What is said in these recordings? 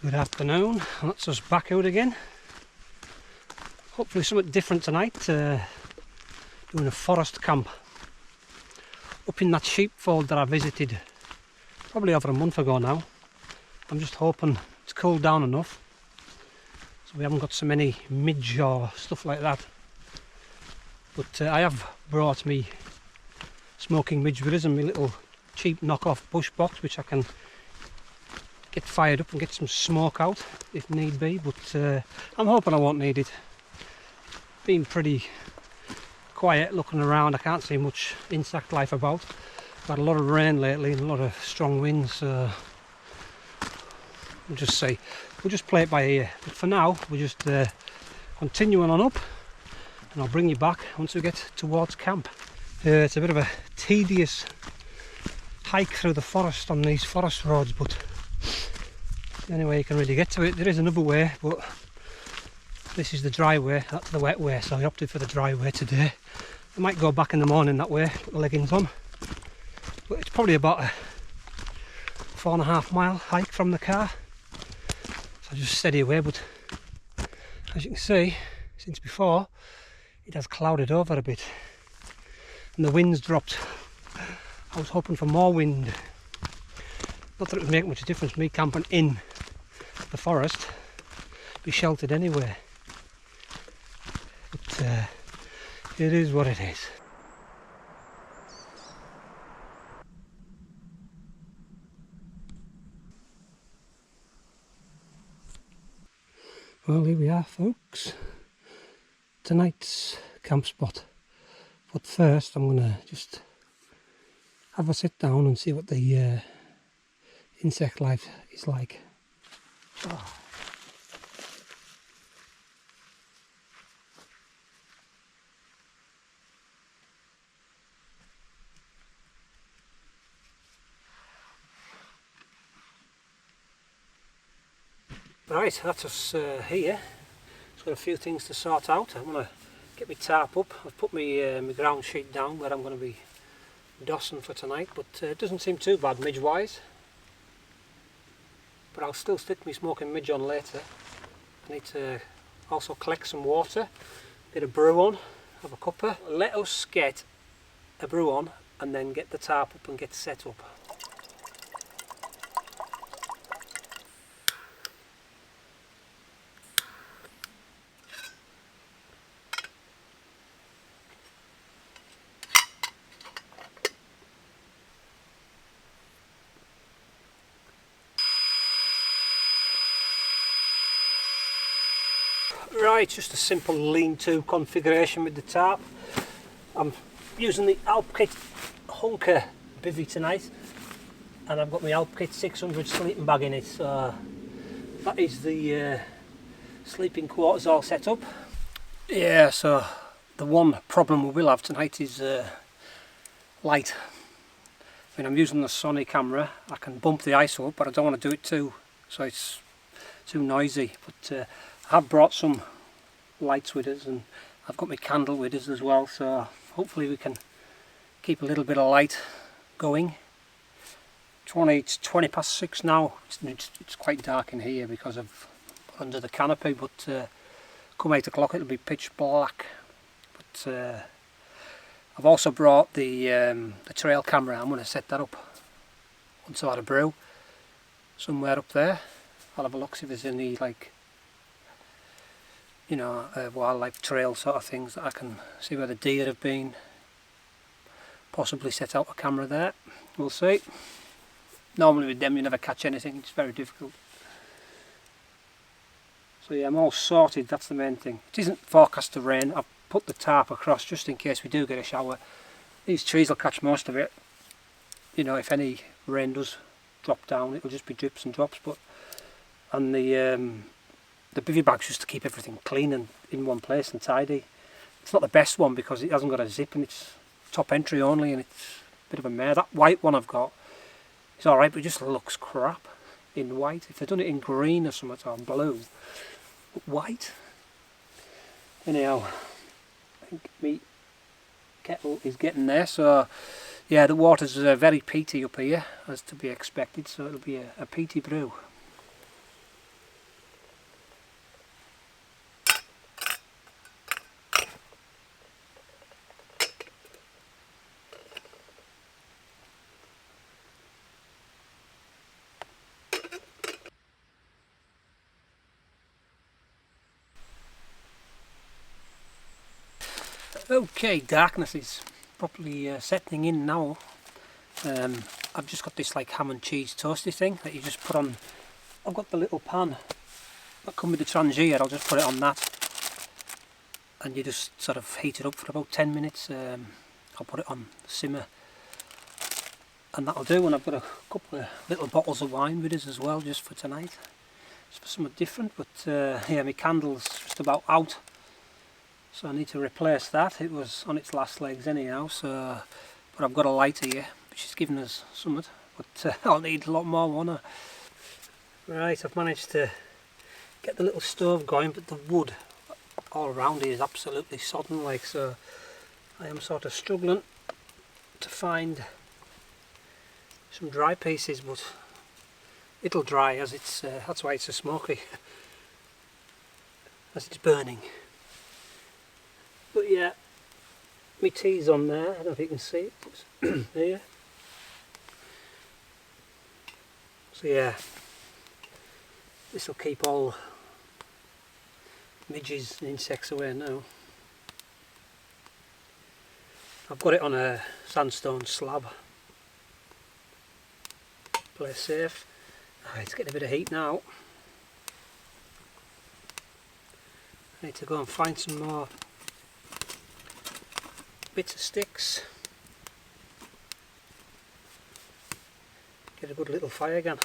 Good afternoon, that's us back out again. Hopefully something different tonight, doing a forest camp up in that sheepfold that I visited probably over a month ago now. I'm just hoping it's cooled down enough so we haven't got so many midge or stuff like that. But I have brought me smoking midge with us and my little cheap knockoff bush box, which I can get fired up and get some smoke out if need be, but I'm hoping I won't need it. Been pretty quiet looking around, I can't see much insect life about. Had a lot of rain lately and a lot of strong winds, so we'll just see. We'll just play it by ear, but for now we're just continuing on up, and I'll bring you back once we get towards camp. It's a bit of a tedious hike through the forest on these forest roads, but the only way you can really get to it. There is another way, but this is the dry way, that's the wet way, so I opted for the dry way today. I might go back in the morning that way, put the leggings on, but it's probably about a 4.5 mile hike from the car, so just steady away. But as you can see, since before, it has clouded over a bit and the wind's dropped. I was hoping for more wind. Not that it would make much difference, me camping in the forest, be sheltered anyway. But it is what it is. Well, here we are, folks. Tonight's camp spot. But first I'm going to just have a sit down and see what the insect life is like. Oh. Right, that's us here. Just got a few things to sort out. I'm going to get my tarp up. I've put my ground sheet down where I'm going to be dossing for tonight, but it doesn't seem too bad midge wise. But I'll still stick my smoking midge on later. I need to also collect some water, get a brew on, have a cuppa. Let us get a brew on and then get the tarp up and get set up. Right, just a simple lean-to configuration with the tarp. I'm using the Alp Kit Hunker Bivi tonight, and I've got my Alp Kit 600 sleeping bag in it, so that is the sleeping quarters all set up. Yeah, so the one problem we will have tonight is light. I mean, I'm using the Sony camera, I can bump the ISO up, but I don't want to do it too, so it's too noisy. But I have brought some lights with us, and I've got my candle with us as well, so hopefully we can keep a little bit of light going. It's 20 past 6 now. It's quite dark in here because of under the canopy, but come 8 o'clock it'll be pitch black. But I've also brought the trail camera. I'm going to set that up once I've had a brew somewhere up there. I'll have a look, see if there's any, like, you know, wildlife trail sort of things that I can see where the deer have been. Possibly set out a camera there, we'll see. Normally with them you never catch anything, it's very difficult. So yeah, I'm all sorted, that's the main thing. It isn't forecast to rain. I've put the tarp across just in case we do get a shower. These trees will catch most of it. You know, if any rain does drop down, it'll just be drips and drops. But and the bivy bag's just to keep everything clean and in one place and tidy. It's not the best one because it hasn't got a zip and it's top entry only, and it's a bit of a mare. That white one I've got is alright, but it just looks crap in white. If they'd done it in green or something, or blue, but white. Anyhow, I think my kettle is getting there, so yeah, the water's very peaty up here, as to be expected, so it'll be a peaty brew. Okay, darkness is properly setting in now. I've just got this like ham and cheese toasty thing that you just put on. I've got the little pan that come with the Trangier. I'll just put it on that and you just sort of heat it up for about 10 minutes. I'll put it on simmer and that'll do, and I've got a couple of little bottles of wine with us as well just for tonight. Just for something different, but yeah, my candle's just about out. So I need to replace that. It was on its last legs anyhow, so but I've got a lighter here, which is giving us something, but I'll need a lot more, won't I? Right, I've managed to get the little stove going, but the wood all around here is absolutely sodden like, so I am sort of struggling to find some dry pieces, but it'll dry as it's, that's why it's so smoky, as it's burning. But yeah, my tea's on there, I don't know if you can see it, it's there. So yeah, this will keep all midges and insects away now. I've got it on a sandstone slab. Play safe. It's getting a bit of heat now. I need to go and find some more bits of sticks. Get a good little fire again.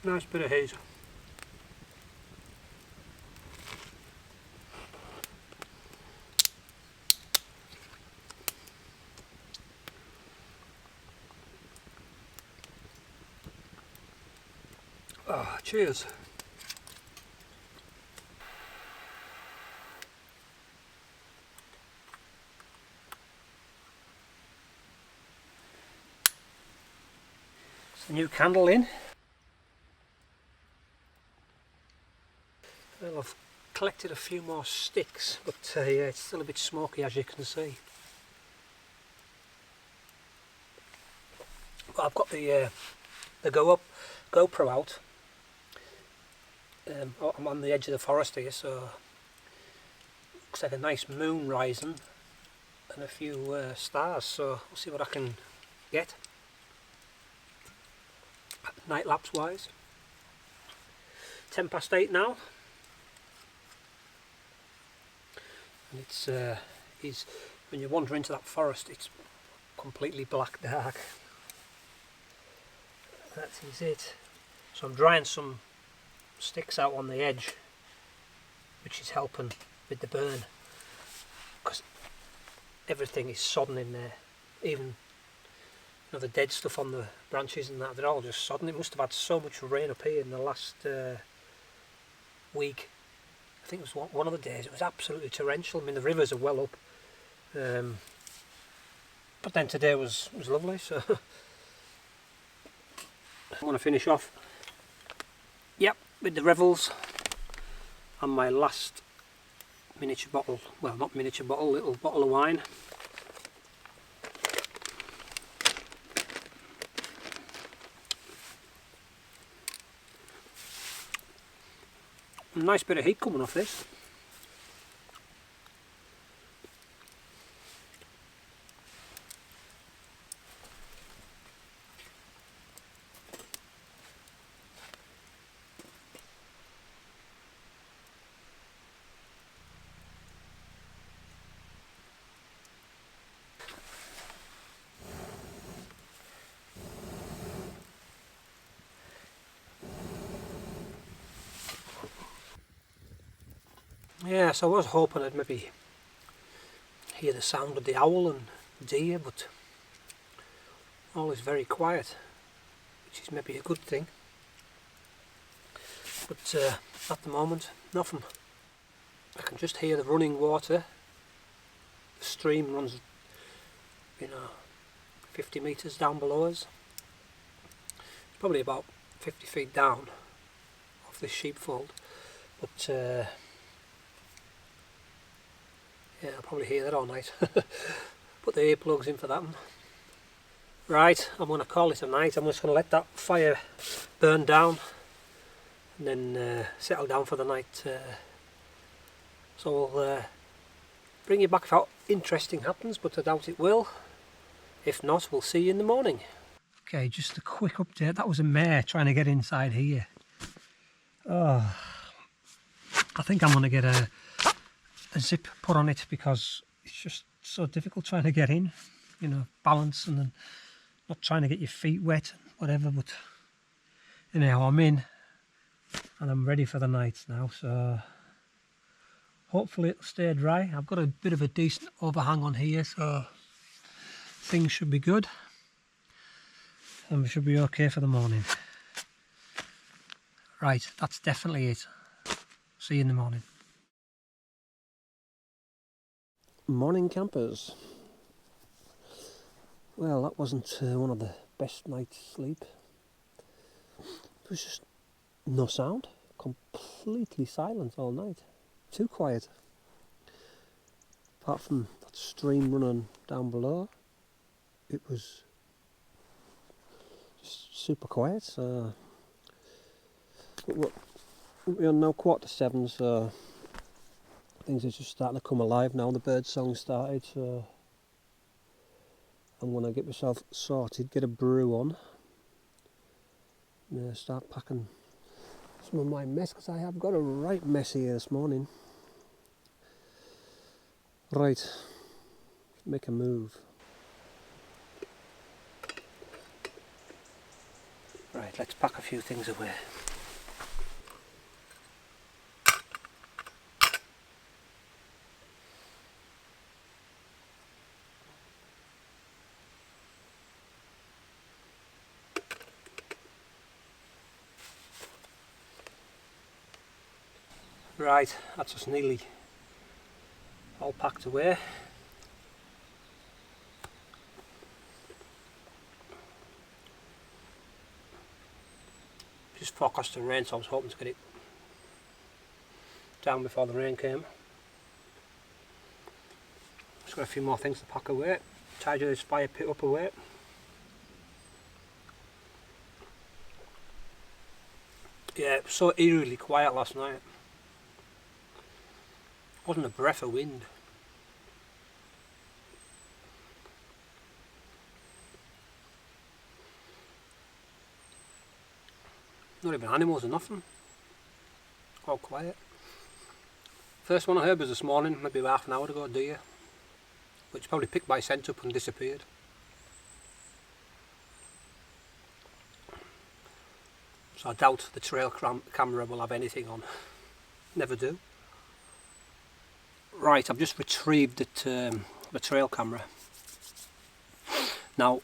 Nice bit of heat. Oh, cheers. It's a new candle in. Well, I've collected a few more sticks, but yeah, it's still a bit smoky as you can see. But I've got the GoPro out. I'm on the edge of the forest here, so looks like a nice moon rising and a few stars, so we'll see what I can get night lapse wise. 8:10 now, and it's when you wander into that forest, it's completely black dark. That is it. So I'm drying some sticks out on the edge, which is helping with the burn, because everything is sodden in there, even the dead stuff on the branches and that, they're all just sodden. It must have had so much rain up here in the last week. I think it was one of the days it was absolutely torrential. I mean, the rivers are well up, but then today was lovely. So I want to finish off, yep, with the Revels and my last miniature bottle, well, not miniature bottle, little bottle of wine. Nice bit of heat coming off this. Yeah, so I was hoping I'd maybe hear the sound of the owl and deer, but all is very quiet, which is maybe a good thing. But at the moment, nothing. I can just hear the running water. The stream runs, 50 metres down below us. Probably about 50 feet down off this sheepfold. But yeah, I'll probably hear that all night. Put the earplugs in for that one. Right, I'm going to call it a night. I'm just going to let that fire burn down and then settle down for the night. So we'll bring you back if anything interesting happens, but I doubt it will. If not, we'll see you in the morning. Okay, just a quick update. That was a mare trying to get inside here. Oh, I think I'm going to get a zip put on it because it's just so difficult trying to get in. You know, balance and then not trying to get your feet wet, whatever. But anyhow, I'm in and I'm ready for the night now. So hopefully it'll stay dry. I've got a bit of a decent overhang on here, so things should be good. And we should be okay for the morning. Right, that's definitely it. See you in the morning. Morning campers. Well, that wasn't one of the best nights sleep. There was just no sound. Completely silent all night. Too quiet. Apart from that stream running down below, it was super quiet. So we're now 7:15, so things are just starting to come alive now. The bird song started, so I'm gonna get myself sorted, get a brew on, and start packing some of my mess, because I have got a right mess here this morning. Right, let's make a move. Right, let's pack a few things away. Right, that's just nearly all packed away. Just forecasting rain, so I was hoping to get it down before the rain came. Just got a few more things to pack away. Tidy this fire pit up away. Yeah, it was so eerily quiet last night. Wasn't a breath of wind. Not even animals or nothing. All quiet. First one I heard was this morning, maybe about half an hour ago, a deer, which probably picked my scent up and disappeared. So I doubt the trail camera will have anything on. Never do. Right, I've just retrieved the trail camera. Now,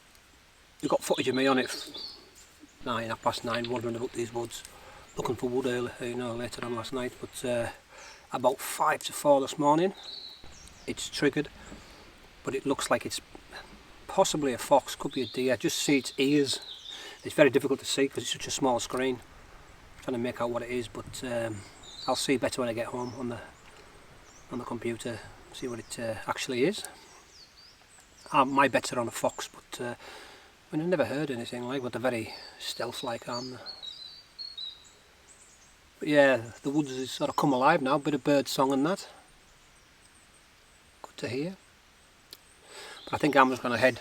you've got footage of me on it 9:30, wandering about these woods, looking for wood later on last night, but about 5 to 4 this morning, it's triggered, but it looks like it's possibly a fox, could be a deer. Just see its ears. It's very difficult to see because it's such a small screen. I'm trying to make out what it is, but I'll see better when I get home on the computer, see what it actually is. My bets are on a fox, but I mean, I've never heard anything like, but they're very stealth-like, aren't they? But yeah, the woods has sort of come alive now, bit of bird song and that. Good to hear. But I think I'm just going to head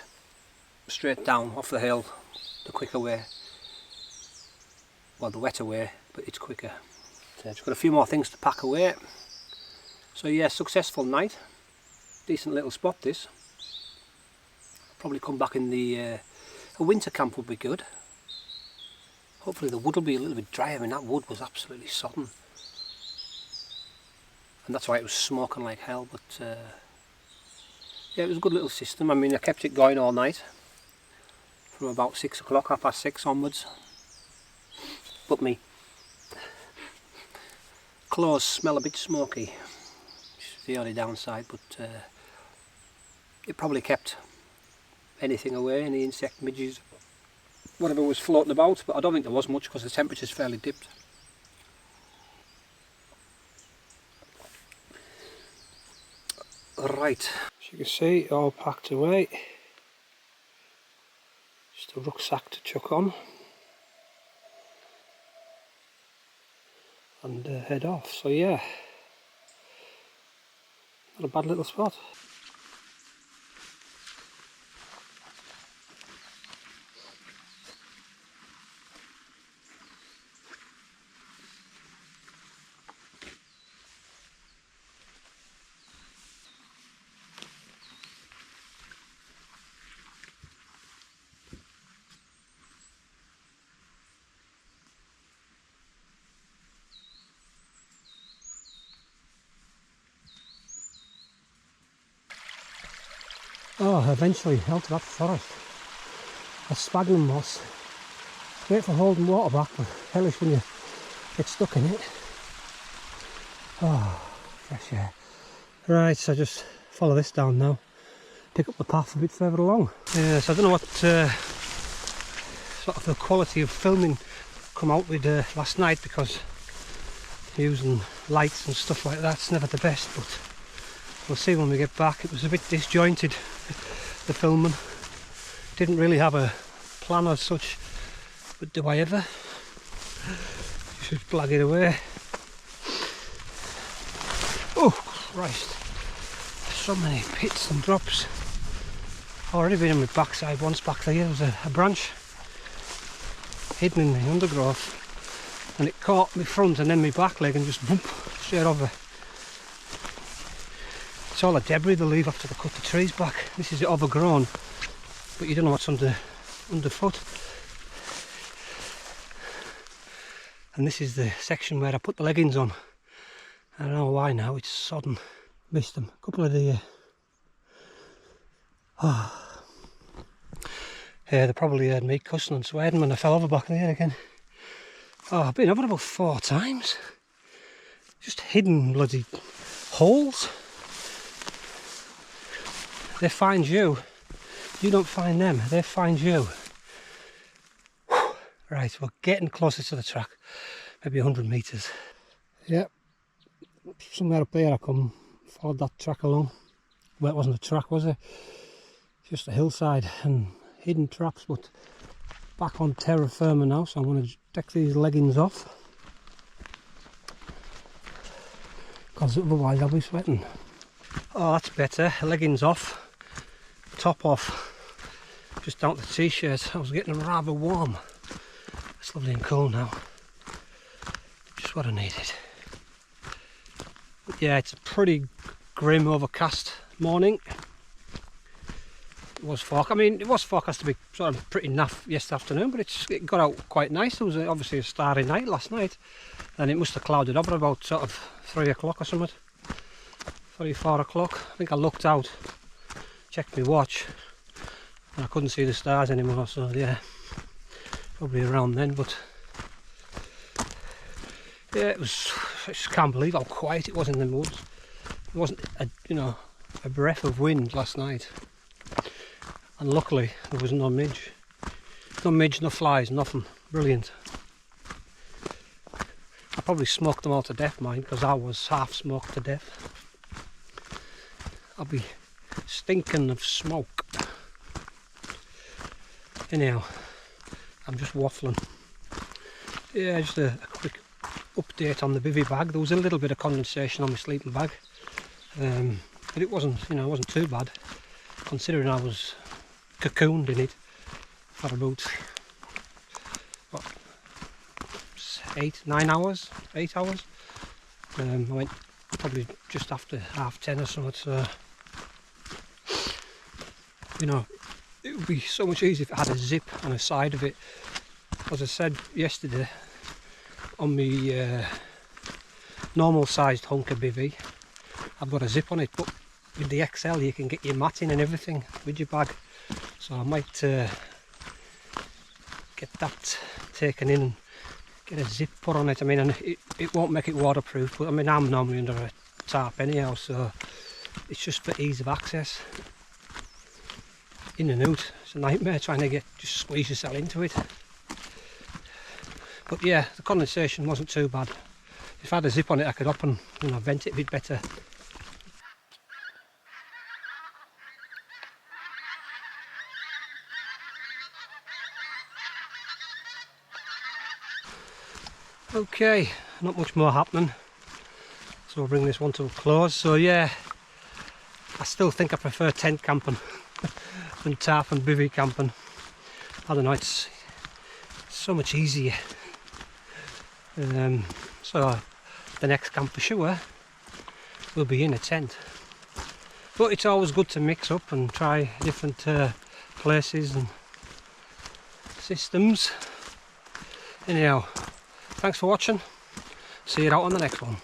straight down off the hill, the quicker way. Well, the wetter way, but it's quicker. So I've just got a few more things to pack away. So yeah, successful night. Decent little spot this. Probably come back in a winter camp would be good. Hopefully the wood will be a little bit drier. I mean, that wood was absolutely sodden. And that's why it was smoking like hell, but yeah, it was a good little system. I mean, I kept it going all night. From about 6 o'clock, 6:30 onwards. But me clothes smell a bit smoky, which is the only downside, but it probably kept anything away, any insect, midges, whatever was floating about, but I don't think there was much because the temperature's fairly dipped. Right, as you can see, all packed away. Just a rucksack to chuck on and head off. So yeah, Not a bad little spot. Oh, eventually out of that forest. A sphagnum moss. Great for holding water back, but hellish when you get stuck in it. Oh, fresh air. Right, so just follow this down now. Pick up the path a bit further along. Yeah, so I don't know what sort of the quality of filming come out with last night, because using lights and stuff like that's never the best, but we'll see when we get back. It was a bit disjointed, the filming. Didn't really have a plan as such, but do I ever? Just blag it away. Oh Christ, so many pits and drops. Already been in my backside once back there. There was a branch hidden in the undergrowth, and it caught my front and then my back leg and just boom, straight over. It's all the debris they leave after they cut the trees back. This is overgrown, but you don't know what's underfoot. And this is the section where I put the leggings on. I don't know why now, it's sodden. Missed them. A couple of the yeah, they probably heard me cussing and swearing when I fell over back there again. Oh, I've been over about 4 times. Just hidden bloody holes. They find you. You don't find them, they find you. Whew. Right, we're getting closer to the track. Maybe 100 metres. Yep. Somewhere up there I come, followed that track along. Well, it wasn't a track, was it? Just a hillside and hidden traps, but back on terra firma now, so I'm going to take these leggings off, because otherwise I'll be sweating. Oh, that's better. Leggings off, top off, just down to the t-shirt. I was getting rather warm. It's lovely and cool now. Just what I needed. But yeah, it's a pretty grim, overcast morning. It was forecast to be sort of pretty naff yesterday afternoon, but it got out quite nice. There was obviously a starry night last night, and it must have clouded over about sort of 3 o'clock or something. 3, 4 o'clock. I think I looked out, checked my watch, and I couldn't see the stars anymore, so yeah, probably around then. But yeah, I just can't believe how quiet it was in the woods. It wasn't a breath of wind last night. And luckily there was no midge. No midge, no flies, nothing. Brilliant. I probably smoked them all to death, mind, because I was half smoked to death. I'll be stinking of smoke. Anyhow, I'm just waffling. Yeah, just a quick update on the Bivi bag. There was a little bit of condensation on my sleeping bag, but it wasn't too bad, considering I was cocooned in it for about what, 8 hours. I went probably just after 10:30 or something, so it would be so much easier if it had a zip on the side of it. As I said yesterday, on my normal sized hunker Bivi, I've got a zip on it, but with the XL you can get your matting and everything with your bag. So I might get that taken in and get a zip put on it. I mean, it won't make it waterproof, but I mean, I'm normally under a tarp anyhow, so it's just for ease of access. In and out, it's a nightmare trying to just squeeze yourself into it. But yeah, the condensation wasn't too bad. If I had a zip on it, I could up and vent it a bit better. Okay, not much more happening, so we'll bring this one to a close. So yeah, I still think I prefer tent camping than tarp and bivvy camping. I don't know, it's so much easier. So the next camp for sure will be in a tent. But it's always good to mix up and try different places and systems. Anyhow, thanks for watching. See you out on the next one.